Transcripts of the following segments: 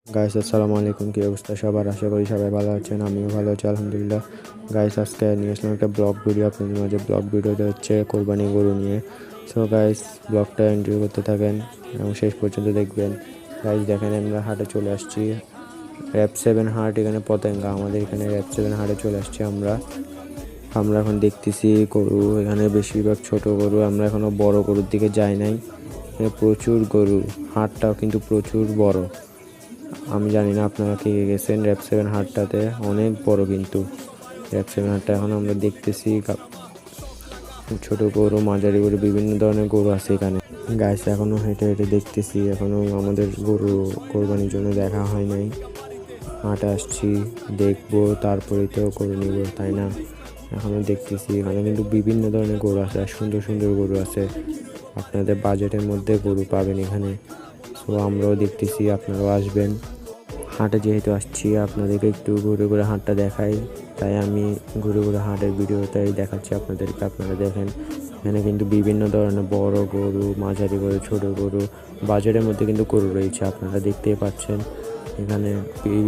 Guys আসসালামু আলাইকুম, কি অবস্থা সবার? আশা করি সবাই ভালো আছেন, আমিও ভালো আছি আলহামদুলিল্লাহ। গাইস আজকে নিয়ে আসলাম একটা ব্লগ ভিডিও আপনাদের মাঝে। ব্লগ ভিডিওটা হচ্ছে কোরবানি গরু নিয়ে। সো গাইস ব্লগটা এনজয় করতে থাকেন এবং শেষ পর্যন্ত দেখবেন। গাইস দেখেন আমরা হাটে চলে আসছি, র্যাপ 7 হাট, এখানে পতেঙ্গা। আমাদের এখানে র্যাপ 7 হাটে চলে আসছি আমরা। আমরা এখন দেখতেছি গরু, এখানে বেশিরভাগ ছোট গরু। আমরা এখনো বড় গরুর দিকে যাই নাই। এখানে প্রচুর গরু, হাটটাও কিন্তু প্রচুর বড়। আমি জানি না আপনারা কে কে গেছেন র্যাপ 7 হাটটাতে, অনেক বড় কিন্তু র্যাপ 7 হাটটা। এখন আমরা দেখতেছি ছোট গরু, মাঝারি গরু, বিভিন্ন ধরনের গরু আছে এখানে। গাইস এখনো হেঁটে হেঁটে দেখতেছি, এখনো আমাদের গরু কোরবানির জন্য দেখা হয় নাই। হাটে আসছি, দেখবো, তারপরেই তো গরু নিব, তাই না? এখনো দেখতেছি, এখানে কিন্তু বিভিন্ন ধরনের গরু আছে আর সুন্দর সুন্দর গরু আছে। আপনাদের বাজেটের মধ্যে গরু পাবেন এখানে। সো আমরাও দেখতেছি, আপনারাও আসবেন। হাটে যেহেতু আসছি, আপনাদেরকে একটু ঘুরে ঘুরে হাটটা দেখাই, তাই আমি ঘুরে ঘুরে হাটের ভিডিওটাই দেখাচ্ছি আপনাদেরকে। আপনারা দেখেন এখানে কিন্তু বিভিন্ন ধরনের বড় গরু, মাঝারি গরু, ছোট গরু, বাজারের মধ্যে কিন্তু গরু রয়েছে। আপনারা দেখতেই পাচ্ছেন এখানে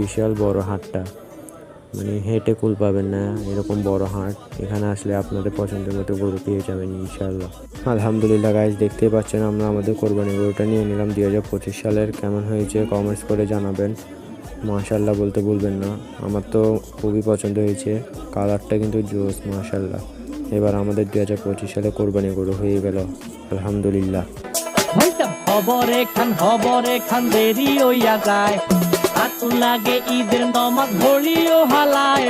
বিশাল বড় হাটটা, মানে হেঁটে কুল পাবেন না এরকম বড় হাট। এখানে আসলে আপনাদের পছন্দের মতো গরু পেয়ে যাবেন ইনশাল্লাহ। আলহামদুলিল্লাহ গাইজ, দেখতেই পাচ্ছেন আমরা আমাদের কোরবানি গরুটা নিয়ে নিলাম 2025 সালের। কেমন হয়েছে কমেন্টস করে জানাবেন। মাশাল্লাহ বলতে ভুলবেন না, আমার তো খুবই পছন্দ হয়েছে, কালারটা কিন্তু জোস মাশাল্লাহ। এবার আমাদের 2025 সালে কোরবানি গরু হয়ে গেল আলহামদুলিল্লাহ। হবরে খান দেরি হইয়া যায়, আতুল লাগে ঈদের নমাজ ঘড়িও হালায়।